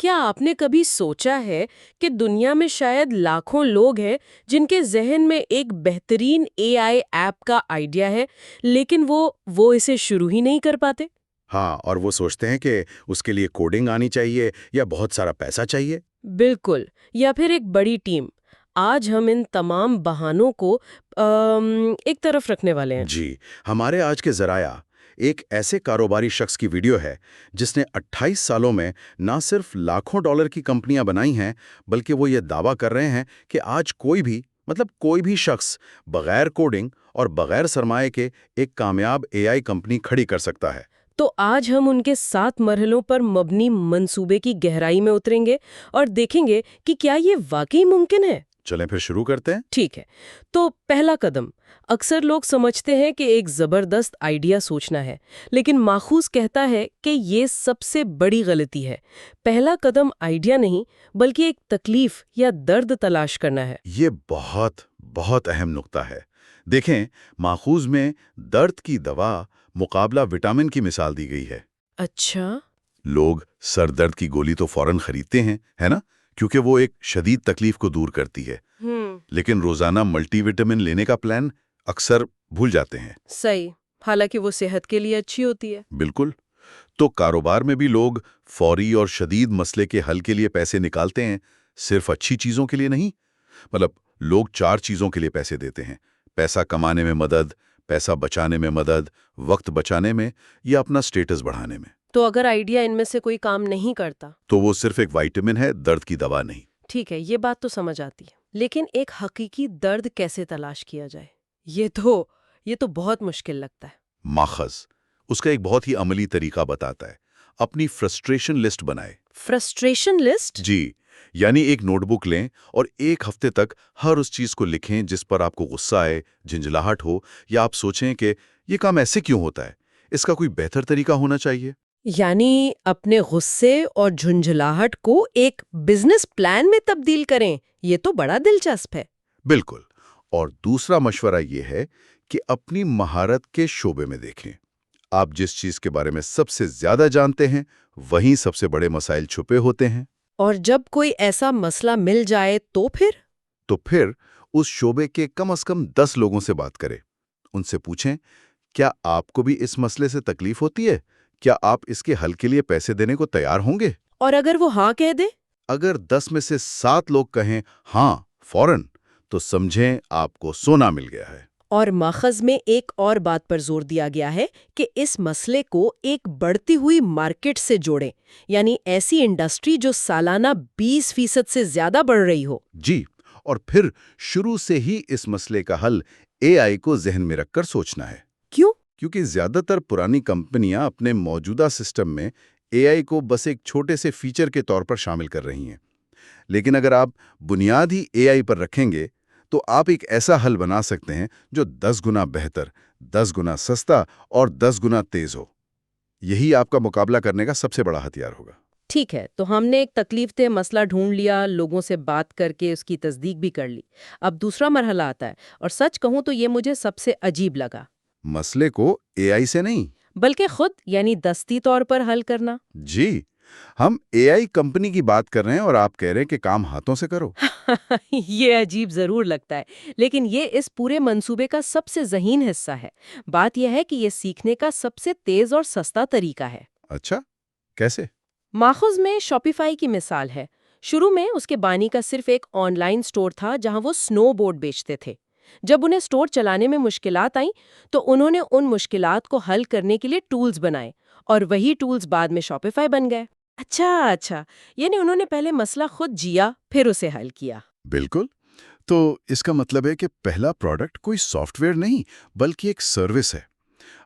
کیا آپ نے کبھی سوچا ہے کہ دنیا میں شاید لاکھوں لوگ ہیں جن کے ذہن میں ایک بہترین اے آئی ایپ کا آئیڈیا ہے، لیکن وہ اسے شروع ہی نہیں کر پاتے؟ ہاں، اور وہ سوچتے ہیں کہ اس کے لیے کوڈنگ آنی چاہیے یا بہت سارا پیسہ چاہیے۔ بالکل، یا پھر ایک بڑی ٹیم۔ آج ہم ان تمام بہانوں کو ایک طرف رکھنے والے ہیں۔ جی، ہمارے آج کے ذرائع ایک ایسے کاروباری شخص کی ویڈیو ہے جس نے 28 سالوں میں نہ صرف لاکھوں ڈالر کی کمپنیاں بنائی ہیں، بلکہ وہ یہ دعویٰ کر رہے ہیں کہ آج کوئی بھی شخص بغیر کوڈنگ اور بغیر سرمایہ کے ایک کامیاب اے آئی کمپنی کھڑی کر سکتا ہے۔ تو آج ہم ان کے 7 مرحلوں پر مبنی منصوبے کی گہرائی میں اتریں گے اور دیکھیں گے کہ کیا یہ واقعی ممکن ہے۔ چلیں پھر شروع کرتے ہیں۔ ٹھیک ہے، تو پہلا قدم، اکثر لوگ سمجھتے ہیں کہ ایک زبردست آئیڈیا سوچنا ہے، لیکن ماخوذ کہتا ہے کہ یہ سب سے بڑی غلطی ہے۔ پہلا قدم آئیڈیا نہیں، بلکہ ایک تکلیف یا درد تلاش کرنا ہے۔ یہ بہت بہت اہم نقطہ ہے۔ دیکھیں، ماخوذ میں درد کی دوا مقابلہ وٹامن کی مثال دی گئی ہے۔ اچھا۔ لوگ سر درد کی گولی تو فوراً خریدتے ہیں، ہے نا؟ کیونکہ وہ ایک شدید تکلیف کو دور کرتی ہے۔ لیکن روزانہ ملٹی وٹامن لینے کا پلان اکثر بھول جاتے ہیں۔ صحیح، حالانکہ وہ صحت کے لیے اچھی ہوتی ہے۔ بالکل۔ تو کاروبار میں بھی لوگ فوری اور شدید مسئلے کے حل کے لیے پیسے نکالتے ہیں، صرف اچھی چیزوں کے لیے نہیں۔ لوگ 4 چیزوں کے لیے پیسے دیتے ہیں: پیسہ کمانے میں مدد، پیسہ بچانے میں مدد، وقت بچانے میں، یا اپنا سٹیٹس بڑھانے میں۔ تو اگر آئیڈیا ان میں سے کوئی کام نہیں کرتا تو وہ صرف ایک وائٹامن ہے، درد کی دوا نہیں۔ ٹھیک ہے، یہ بات تو سمجھ آتی ہے، لیکن ایک حقیقی درد کیسے تلاش کیا جائے؟ یہ تو بہت مشکل لگتا ہے۔ ماخذ اس کا ایک بہت ہی عملی طریقہ بتاتا ہے۔ اپنی فرسٹریشن لسٹ بنائے۔ Frustration list? جی، یعنی ایک نوٹ بک لیں اور ایک ہفتے تک ہر اس چیز کو لکھیں جس پر آپ کو غصہ آئے، جھنجھلاہٹ ہو، یا آپ سوچیں کہ یہ کام ایسے کیوں ہوتا ہے، اس کا کوئی بہتر طریقہ ہونا چاہیے۔ یعنی اپنے غصے اور جھنجھلاہٹ کو ایک بزنس پلان میں تبدیل کریں، یہ تو بڑا دلچسپ ہے۔ بالکل۔ اور دوسرا مشورہ یہ ہے کہ اپنی مہارت کے شعبے میں دیکھیں۔ آپ جس چیز کے بارے میں سب سے زیادہ جانتے ہیں، وہیں سب سے بڑے مسائل چھپے ہوتے ہیں۔ اور جب کوئی ایسا مسئلہ مل جائے تو پھر اس شعبے کے کم از کم 10 لوگوں سے بات کریں۔ ان سے پوچھیں، کیا آپ کو بھی اس مسئلے سے تکلیف ہوتی ہے؟ کیا آپ اس کے حل کے لیے پیسے دینے کو تیار ہوں گے؟ اور اگر وہ ہاں کہہ دے؟ اگر 10 میں سے 7 لوگ کہیں ہاں فوراً، تو سمجھیں آپ کو سونا مل گیا ہے۔ اور ماخذ میں ایک اور بات پر زور دیا گیا ہے کہ اس مسئلے کو ایک بڑھتی ہوئی مارکیٹ سے جوڑیں، یعنی ایسی انڈسٹری جو سالانہ 20% سے زیادہ بڑھ رہی ہو۔ جی، اور پھر شروع سے ہی اس مسئلے کا حل اے آئی کو ذہن میں رکھ کر سوچنا ہے۔ کیوں؟ کیونکہ زیادہ تر پرانی کمپنیاں اپنے موجودہ سسٹم میں اے آئی کو بس ایک چھوٹے سے فیچر کے طور پر شامل کر رہی ہیں۔ لیکن اگر آپ بنیاد ہی اے آئی پر رکھیں گے تو آپ ایک ایسا حل بنا سکتے ہیں جو 10 گنا بہتر، 10 گنا سستا اور 10 گنا تیز ہو۔ یہی آپ کا مقابلہ کرنے کا سب سے بڑا ہتھیار ہوگا۔ ٹھیک ہے، تو ہم نے ایک تکلیف دہ مسئلہ ڈھونڈ لیا، لوگوں سے بات کر کے اس کی تصدیق بھی کر لی۔ اب دوسرا مرحلہ آتا ہے، اور سچ کہوں تو یہ مجھے سب سے عجیب لگا۔ مسئلے کو اے آئی سے نہیں بلکہ خود، یعنی دستی طور پر حل کرنا۔ جی، ہم اے آئی کمپنی کی بات کر رہے ہیں اور آپ کہہ رہے ہیں کہ کام ہاتھوں سے کرو۔ یہ عجیب ضرور لگتا ہے، لیکن یہ اس پورے منصوبے کا سب سے ذہین حصہ ہے۔ بات یہ ہے کہ یہ سیکھنے کا سب سے تیز اور سستا طریقہ ہے۔ اچھا، کیسے؟ ماخذ میں شاپیفائی کی مثال ہے۔ شروع میں اس کے بانی کا صرف ایک آن لائن سٹور تھا جہاں وہ سنو بورڈ بیچتے تھے۔ جب انہیں سٹور چلانے میں مشکلات آئیں تو انہوں نے ان مشکلات کو حل کرنے کے لیے ٹولز بنائے، اور وہی ٹولز بعد میں شاپیفائی بن گئے۔ اچھا، یعنی انہوں نے پہلے مسئلہ خود جیا، پھر اسے حل کیا۔ بالکل۔ تو اس کا مطلب ہے کہ پہلا پروڈکٹ کوئی سافٹ ویئر نہیں بلکہ ایک سروس ہے۔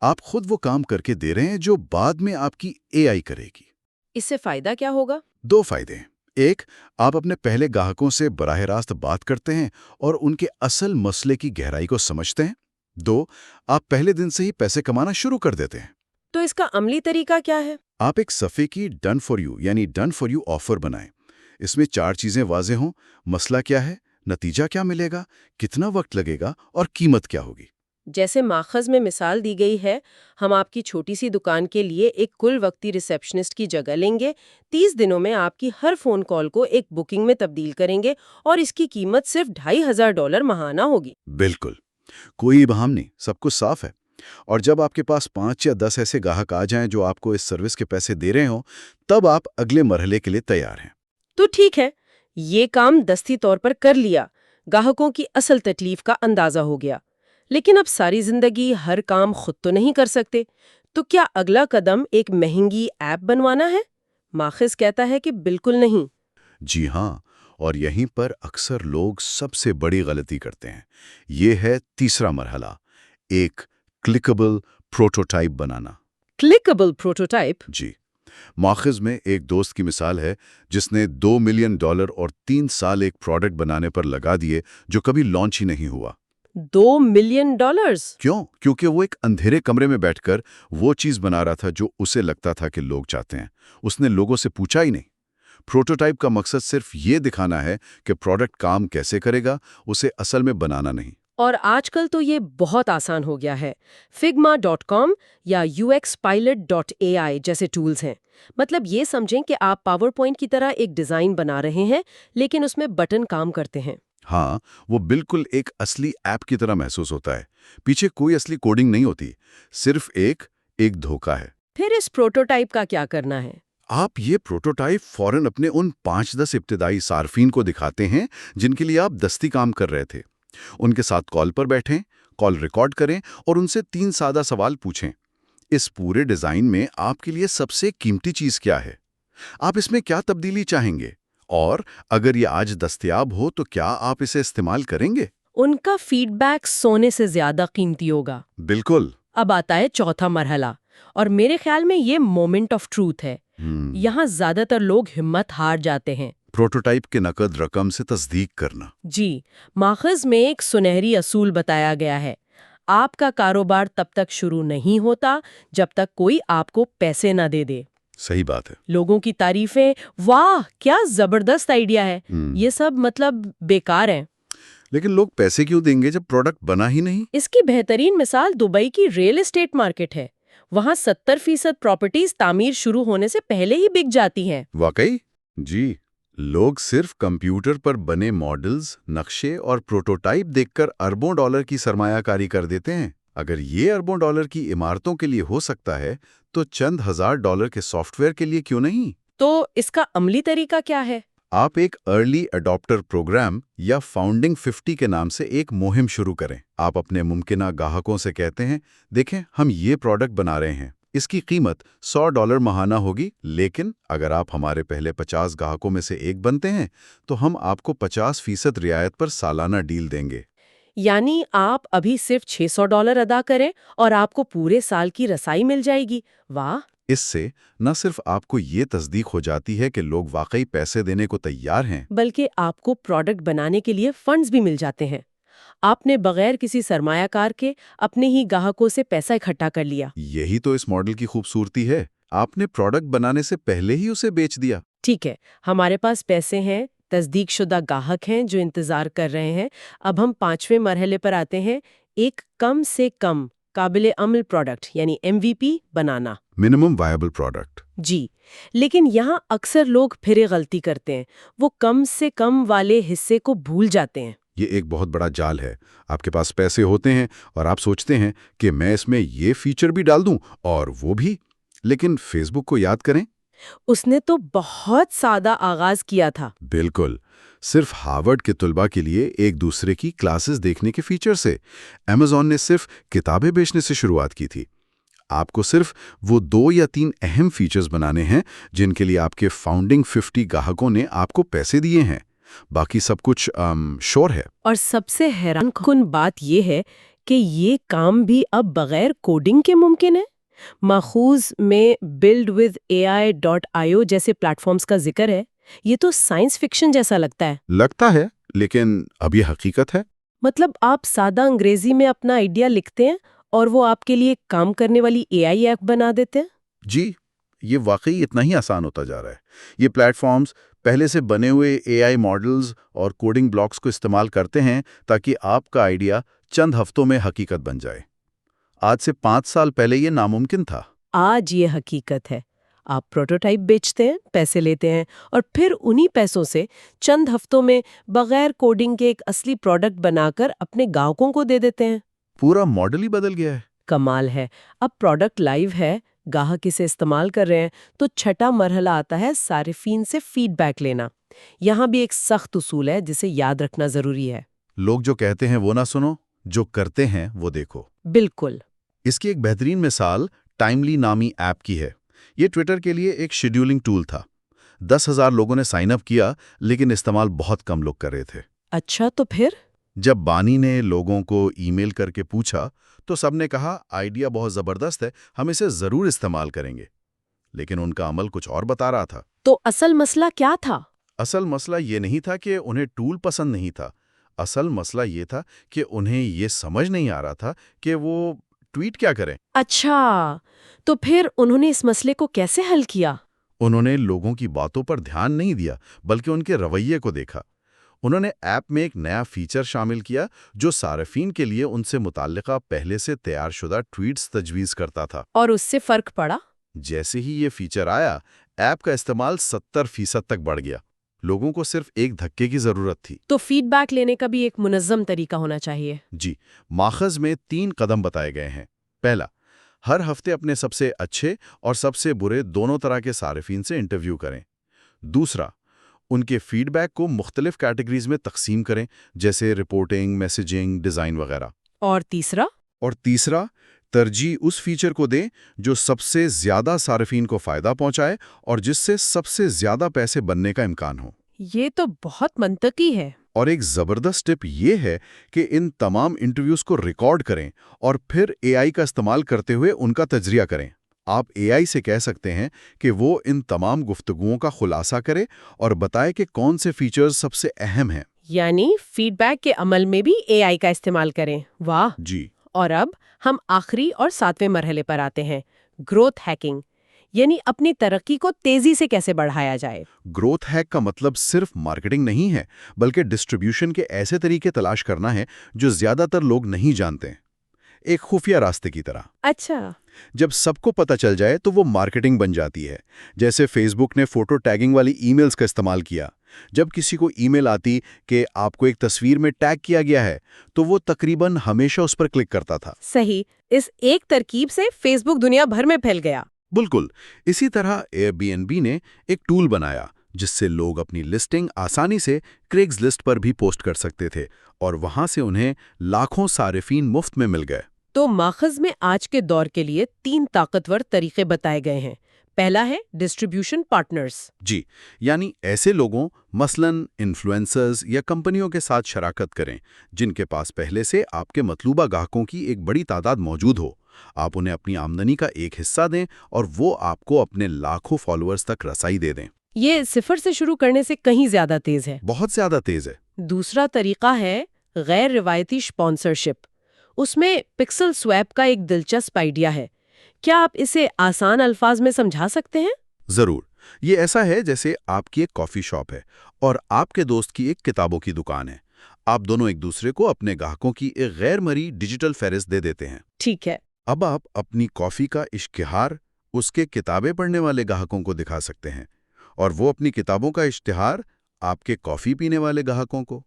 آپ خود وہ کام کر کے دے رہے ہیں جو بعد میں آپ کی اے آئی کرے گی۔ اس سے فائدہ کیا ہوگا؟ 2 فائدے ہیں۔ ایک، آپ اپنے پہلے گاہکوں سے براہ راست بات کرتے ہیں اور ان کے اصل مسئلے کی گہرائی کو سمجھتے ہیں۔ 2، آپ پہلے دن سے ہی پیسے کمانا شروع کر دیتے ہیں۔ تو اس کا عملی طریقہ کیا ہے؟ آپ ایک صفحے کی ڈن فار یو یعنی ڈن فار یو آفر بنائیں۔ اس میں 4 چیزیں واضح ہوں: مسئلہ کیا ہے، نتیجہ کیا ملے گا، کتنا وقت لگے گا، اور قیمت کیا ہوگی۔ جیسے ماخذ میں مثال دی گئی ہے، ہم آپ کی چھوٹی سی دکان کے لیے ایک کل وقتی ریسیپشنسٹ کی جگہ لیں گے، 30 دنوں میں آپ کی ہر فون کال کو ایک بکنگ میں تبدیل کریں گے اور اس کی قیمت صرف $2500 ماہانہ ہوگی۔ بالکل، کوئی ابہام نہیں، سب کچھ صاف ہے۔ اور جب آپ کے پاس 5 یا 10 ایسے گاہک آ جائیں جو آپ کو اس سروس کے پیسے دے رہے ہوں، تب آپ اگلے مرحلے کے لیے تیار ہیں۔ تو ٹھیک ہے، یہ کام دستی طور پر کر لیا، گاہکوں کی اصل تکلیف کا اندازہ ہو گیا۔ لیکن اب ساری زندگی ہر کام خود تو نہیں کر سکتے، تو کیا اگلا قدم ایک مہنگی ایپ بنوانا ہے؟ ماخذ کہتا ہے کہ بالکل نہیں۔ جی ہاں، اور یہیں پر اکثر لوگ سب سے بڑی غلطی کرتے ہیں۔ یہ ہے تیسرا مرحلہ، ایک کلکبل پروٹوٹائپ بنانا۔ کلکبل پروٹوٹائپ؟ جی، ماخذ میں ایک دوست کی مثال ہے جس نے $2 ملین اور 3 سال ایک پروڈکٹ بنانے پر لگا دیے جو کبھی لانچ ہی نہیں ہوا۔ $2 ملین؟ کیوں؟ کیونکہ وہ ایک اندھیرے کمرے میں بیٹھ کر وہ چیز بنا رہا تھا جو اسے لگتا تھا کہ لوگ چاہتے ہیں۔ اس نے لوگوں سے پوچھا ہی نہیں۔ پروٹوٹائپ کا مقصد صرف یہ دکھانا ہے کہ پروڈکٹ کام کیسے کرے گا، اسے اصل میں بنانا نہیں۔ اور آج کل تو یہ بہت آسان ہو گیا ہے۔ figma.com یا uxpilot.ai جیسے ٹولز ہیں۔ مطلب یہ سمجھیں کہ آپ پاور پوائنٹ کی طرح ایک ڈیزائن بنا رہے ہیں، لیکن اس میں بٹن کام کرتے ہیں۔ ہاں، وہ بالکل ایک اصلی ایپ کی طرح محسوس ہوتا ہے۔ پیچھے کوئی اصلی کوڈنگ نہیں ہوتی، صرف ایک دھوکہ ہے۔ پھر اس پروٹوٹائپ کا کیا کرنا ہے؟ آپ یہ پروٹوٹائپ فوراً اپنے ان 5-10 ابتدائی صارفین کو دکھاتے ہیں جن کے لیے آپ دستی کام کر رہے تھے۔ ان کے ساتھ کال پر بیٹھیں، کال ریکارڈ کریں اور ان سے 3 سادہ سوال پوچھیں۔ اس پورے ڈیزائن میں آپ کے لیے سب سے قیمتی چیز کیا ہے؟ آپ اس میں کیا تبدیلی چاہیں گے؟ اور اگر یہ آج دستیاب ہو تو کیا آپ اسے استعمال کریں گے؟ ان کا فیڈ بیک سونے سے زیادہ قیمتی ہوگا۔ بالکل۔ اب آتا ہے چوتھا مرحلہ، اور میرے خیال میں یہ مومنٹ آف ٹروتھ ہے۔ یہاں زیادہ تر لوگ ہمت ہار جاتے ہیں۔ پروٹوٹائپ کے نقد رقم سے تصدیق کرنا۔ جی، ماخذ میں ایک سنہری اصول بتایا گیا ہے۔ آپ کا کاروبار تب تک شروع نہیں ہوتا جب تک کوئی آپ کو پیسے نہ دے دے۔ صحیح بات ہے۔ لوگوں کی تعریفیں، واہ کیا زبردست آئیڈیا ہے، یہ سب مطلب بیکار ہیں۔ لیکن لوگ پیسے کیوں دیں گے جب پروڈکٹ بنا ہی نہیں؟ اس کی بہترین مثال دبئی کی ریل اسٹیٹ مارکیٹ ہے۔ وہاں 70% پراپرٹیز تعمیر شروع ہونے سے پہلے ہی بک جاتی ہیں۔ واقعی؟ جی، لوگ صرف کمپیوٹر پر بنے ماڈلز، نقشے اور پروٹوٹائپ دیکھ کر اربوں ڈالر کی سرمایہ کاری کر دیتے ہیں۔ اگر یہ اربوں ڈالر کی عمارتوں کے لیے ہو سکتا ہے تو چند $1000 کے سافٹ ویئر کے لیے کیوں نہیں؟ تو اس کا عملی طریقہ کیا ہے؟ آپ ایک ارلی اڈاپٹر پروگرام یا فاؤنڈنگ 50 کے نام سے ایک مہم شروع کریں۔ آپ اپنے ممکنہ گاہکوں سے کہتے ہیں، دیکھیں ہم یہ پروڈکٹ بنا رہے ہیں، اس کی قیمت $100 ماہانہ ہوگی، لیکن اگر آپ ہمارے پہلے 50 گاہکوں میں سے ایک بنتے ہیں تو ہم آپ کو 50% رعایت پر سالانہ ڈیل دیں گے۔ یعنی آپ ابھی صرف $600 ادا کریں اور آپ کو پورے سال کی رسائی مل جائے گی۔ واہ! اس سے نہ صرف آپ کو یہ تصدیق ہو جاتی ہے کہ لوگ واقعی پیسے دینے کو تیار ہیں، بلکہ آپ کو پروڈکٹ بنانے کے لیے فنڈز بھی مل جاتے ہیں۔ آپ نے بغیر کسی سرمایہ کار کے اپنے ہی گاہکوں سے پیسہ اکٹھا کر لیا۔ یہی تو اس ماڈل کی خوبصورتی ہے۔ آپ نے پروڈکٹ بنانے سے پہلے ہی اسے بیچ دیا۔ ٹھیک ہے، ہمارے پاس پیسے ہیں، تصدیق شدہ گاہک ہیں جو انتظار کر رہے ہیں۔ اب ہم 5ویں مرحلے پر آتے ہیں، ایک کم سے کم قابل عمل پروڈکٹ یعنی MVP بنانا۔ Minimum viable product. جی، لیکن یہاں اکثر لوگ پھر ایک غلطی کرتے ہیں، وہ کم سے کم والے حصے کو بھول جاتے ہیں۔ یہ ایک بہت بڑا جال ہے۔ آپ کے پاس پیسے ہوتے ہیں اور آپ سوچتے ہیں کہ میں اس میں یہ فیچر بھی ڈال دوں اور وہ بھی، لیکن فیس بک کو یاد کریں۔ اس نے تو بہت سادہ آغاز کیا تھا۔ بالکل، صرف ہارورڈ کے طلباء کے لیے ایک دوسرے کی کلاسز دیکھنے کے فیچر سے۔ ایمیزون نے صرف کتابیں بیچنے سے شروعات کی تھی۔ آپ کو صرف وہ 2 یا 3 اہم فیچرز بنانے ہیں جن کے لیے آپ کے فاؤنڈنگ 50 گاہکوں نے آپ کو پیسے دیے ہیں، باقی سب کچھ شور ہے۔ اور سب سے حیران کن بات یہ ہے کہ یہ کام بھی اب بغیر کوڈنگ کے ممکن ہے۔ ماخوذ میں buildwithai.io جیسے پلیٹ فارمز کا ذکر ہے۔ یہ تو سائنس فکشن جیسا لگتا ہے، لیکن اب یہ حقیقت ہے۔ مطلب آپ سادہ انگریزی میں اپنا آئیڈیا لکھتے ہیں اور وہ آپ کے لیے کام کرنے والی AI ایپ بنا دیتے ہیں؟ جی، یہ واقعی اتنا ہی آسان ہوتا جا رہا ہے۔ یہ پلیٹ فارمز پہلے سے بنے ہوئے AI ماڈلز اور کوڈنگ بلاکس کو استعمال کرتے ہیں تاکہ آپ کا آئیڈیا چند ہفتوں میں حقیقت بن جائے۔ آج سے 5 سال پہلے یہ ناممکن تھا۔ آج یہ حقیقت ہے۔ آپ پروٹوٹائپ بیچتے ہیں، پیسے لیتے ہیں، اور پھر انہی پیسوں سے چند ہفتوں میں بغیر کوڈنگ کے ایک اصلی پروڈکٹ بنا کر اپنے گاہکوں کو دے دیتے ہیں۔ پورا ماڈل ہی بدل گیا ہے۔ کمال ہے۔ اب پروڈکٹ لائیو ہے، گاہک اسے استعمال کر رہے ہیں، تو چھٹا مرحلہ آتا ہے صارفین سے فیڈ بیک لینا۔ یہاں بھی ایک سخت اصول ہے جسے یاد رکھنا ضروری ہے۔ لوگ جو کہتے ہیں وہ نہ سنو، جو کرتے ہیں وہ دیکھو۔ بالکل۔ اس کی ایک بہترین مثال ٹائملی نامی ایپ کی ہے۔ یہ ٹویٹر کے لیے ایک شیڈیولنگ ٹول تھا۔ 10,000 لوگوں نے سائن اپ کیا، لیکن استعمال بہت کم لوگ کر رہے تھے۔ اچھا، تو پھر؟ جب بانی نے لوگوں کو ای میل کر کے پوچھا تو سب نے کہا آئیڈیا بہت زبردست ہے، ہم اسے ضرور استعمال کریں گے، لیکن ان کا عمل کچھ اور بتا رہا تھا۔ تو اصل مسئلہ کیا تھا؟ اصل مسئلہ یہ نہیں تھا کہ انہیں ٹول پسند نہیں تھا، اصل مسئلہ یہ تھا کہ انہیں یہ سمجھ نہیں آ رہا تھا کہ وہ ٹویٹ کیا کریں۔ اچھا، تو پھر انہوں نے اس مسئلے کو کیسے حل کیا؟ انہوں نے لوگوں کی باتوں پر دھیان نہیں دیا، بلکہ ان کے رویے کو دیکھا۔ انہوں نے ایپ میں ایک نیا فیچر شامل کیا جو صارفین کے لیے ان سے متعلقہ پہلے سے تیار شدہ ٹویٹس تجویز کرتا تھا۔ اور اس سے فرق پڑا؟ جیسے ہی یہ فیچر آیا، ایپ کا استعمال 70% تک بڑھ گیا۔ لوگوں کو صرف ایک دھکے کی ضرورت تھی۔ تو فیڈ بیک لینے کا بھی ایک منظم طریقہ ہونا چاہیے۔ جی، ماخذ میں 3 قدم بتائے گئے ہیں۔ پہلا، ہر ہفتے اپنے سب سے اچھے اور سب سے برے دونوں طرح کے صارفین سے انٹرویو کریں۔ دوسرا، ان کے فیڈ بیک کو مختلف کیٹیگریز میں تقسیم کریں، جیسے رپورٹنگ، میسیجنگ، ڈیزائن وغیرہ۔ اور تیسرا؟ اور تیسرا، ترجیح اس فیچر کو دیں جو سب سے زیادہ صارفین کو فائدہ پہنچائے اور جس سے سب سے زیادہ پیسے بننے کا امکان ہو۔ یہ تو بہت منطقی ہے۔ اور ایک زبردست ٹپ یہ ہے کہ ان تمام انٹرویوز کو ریکارڈ کریں اور پھر اے آئی کا استعمال کرتے ہوئے ان کا تجزیہ کریں۔ آپ اے آئی سے کہہ سکتے ہیں کہ وہ ان تمام گفتگوؤں کا خلاصہ کرے اور بتائے کہ کون سے فیچرز سب سے اہم ہیں۔ یعنی فیڈ بیک کے عمل میں بھی اے آئی کا استعمال کریں۔ واہ! جی۔ اور اب ہم آخری اور 7ویں مرحلے پر آتے ہیں، گروتھ ہیکنگ، یعنی اپنی ترقی کو تیزی سے کیسے بڑھایا جائے۔ گروتھ ہیک کا مطلب صرف مارکیٹنگ نہیں ہے، بلکہ ڈسٹریبیوشن کے ایسے طریقے تلاش کرنا ہے جو زیادہ تر لوگ نہیں جانتے، ایک خفیہ راستے کی طرح۔ اچھا۔ جب سب کو پتہ چل جائے تو وہ مارکیٹنگ بن جاتی ہے۔ جیسے فیس بک نے فوٹو ٹیگنگ والی ای میلز کا استعمال کیا۔ جب کسی کو ای میل آتی کہ آپ کو ایک تصویر میں ٹیگ کیا گیا ہے تو وہ تقریباً ہمیشہ اس پر کلک کرتا تھا۔ صحیح، اس ایک ترکیب سے فیس بک دنیا بھر میں پھیل گیا۔ بالکل اسی طرح ایئر بی این بی نے ایک ٹول بنایا جس سے لوگ اپنی لسٹنگ آسانی سے کریگز لسٹ پر بھی پوسٹ کر سکتے تھے اور وہاں سے انہیں لاکھوں صارفین مفت میں مل گئے۔ تو ماخذ میں آج کے دور کے لیے 3 طاقتور طریقے بتائے گئے ہیں۔ پہلا ہے ڈسٹریبیوشن پارٹنرز۔ جی، یعنی ایسے لوگوں مثلاً انفلوئنسرز یا کمپنیوں کے ساتھ شراکت کریں جن کے پاس پہلے سے آپ کے مطلوبہ گاہکوں کی ایک بڑی تعداد موجود ہو۔ آپ انہیں اپنی آمدنی کا ایک حصہ دیں اور وہ آپ کو اپنے لاکھوں فالوورز تک رسائی دے دیں۔ یہ صفر سے شروع کرنے سے کہیں زیادہ تیز ہے۔ بہت زیادہ تیز ہے۔ دوسرا طریقہ ہے غیر روایتی اسپانسرشپ۔ اس میں پکسل سویپ کا ایک دلچسپ آئیڈیا ہے۔ کیا آپ اسے آسان الفاظ میں سمجھا سکتے ہیں؟ ضرور۔ یہ ایسا ہے جیسے آپ کی ایک کافی شاپ ہے اور آپ کے دوست کی ایک کتابوں کی دکان ہے۔ آپ دونوں ایک دوسرے کو اپنے گاہکوں کی ایک غیر مرئی ڈیجیٹل فہرست دے دیتے ہیں۔ ٹھیک ہے۔ اب آپ اپنی کافی کا اشتہار اس کے کتابیں پڑھنے والے گاہکوں کو دکھا سکتے ہیں اور وہ اپنی کتابوں کا اشتہار آپ کے کافی پینے والے گاہکوں کو۔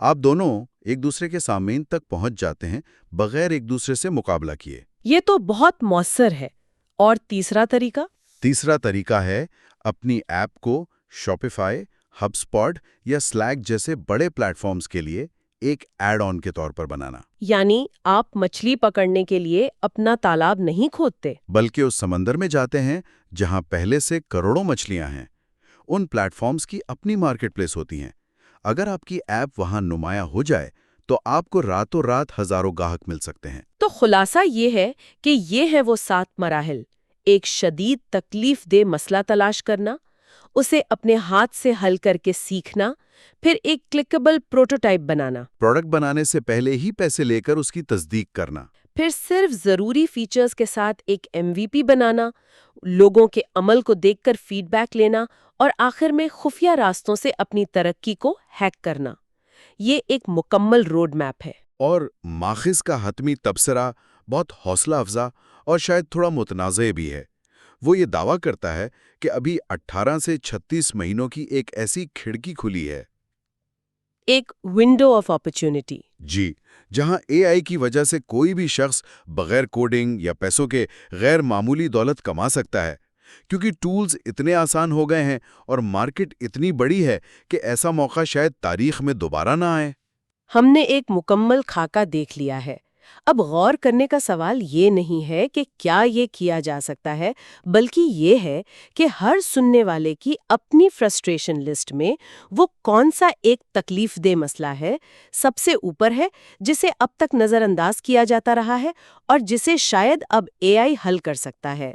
آپ دونوں ایک دوسرے کے سامعین تک پہنچ جاتے ہیں بغیر ایک دوسرے سے مقابلہ کیے۔ یہ تو بہت مؤثر ہے۔ اور تیسرا طریقہ؟ تیسرا طریقہ ہے اپنی ایپ کو شاپیفائی، ہب اسپاٹ یا سلیک جیسے بڑے پلیٹ فارمز کے لیے ایک ایڈ آن کے طور پر بنانا۔ یعنی آپ مچھلی پکڑنے کے لیے اپنا تالاب نہیں کھودتے، بلکہ اس سمندر میں جاتے ہیں جہاں پہلے سے کروڑوں مچھلیاں ہیں۔ ان پلیٹ فارمز کی اپنی مارکیٹ پلیس ہوتی ہیں۔ اگر آپ کی ایپ وہاں نمایاں ہو جائے تو آپ کو راتوں رات ہزاروں گاہک مل سکتے ہیں۔ تو خلاصہ یہ ہے کہ یہ ہے وہ 7 مراحل۔ ایک شدید تکلیف دہ مسئلہ تلاش کرنا، اسے اپنے ہاتھ سے حل کر کے سیکھنا، پھر ایک کلکیبل پروٹوٹائپ بنانا، پروڈکٹ بنانے سے پہلے ہی پیسے لے کر اس کی تصدیق کرنا، پھر صرف ضروری فیچرز کے ساتھ ایک MVP بنانا، لوگوں کے عمل کو دیکھ کر فیڈ بیک لینا، اور آخر میں خفیہ راستوں سے اپنی ترقی کو ہیک کرنا۔ یہ ایک مکمل روڈ میپ ہے۔ اور ماخذ کا حتمی تبصرہ بہت حوصلہ افزا اور شاید تھوڑا متنازع بھی ہے۔ وہ یہ دعویٰ کرتا ہے کہ ابھی 18 سے 36 مہینوں کی ایک ایسی کھڑکی کھلی ہے، ایک ونڈو آف اپرچونٹی۔ جی، جہاں اے آئی کی وجہ سے کوئی بھی شخص بغیر کوڈنگ یا پیسوں کے غیر معمولی دولت کما سکتا ہے، کیونکہ ٹولز اتنے آسان ہو گئے ہیں اور مارکیٹ اتنی بڑی ہے کہ ایسا موقع شاید تاریخ میں دوبارہ نہ آئے۔ ہم نے ایک مکمل خاکہ دیکھ لیا ہے۔ اب غور کرنے کا سوال یہ نہیں ہے کہ کیا یہ کیا جا سکتا ہے، بلکہ یہ ہے کہ ہر سننے والے کی اپنی فرسٹریشن لسٹ میں وہ کون سا ایک تکلیف دہ مسئلہ ہے، سب سے اوپر ہے، جسے اب تک نظر انداز کیا جاتا رہا ہے اور جسے شاید اب اے آئی حل کر سکتا ہے۔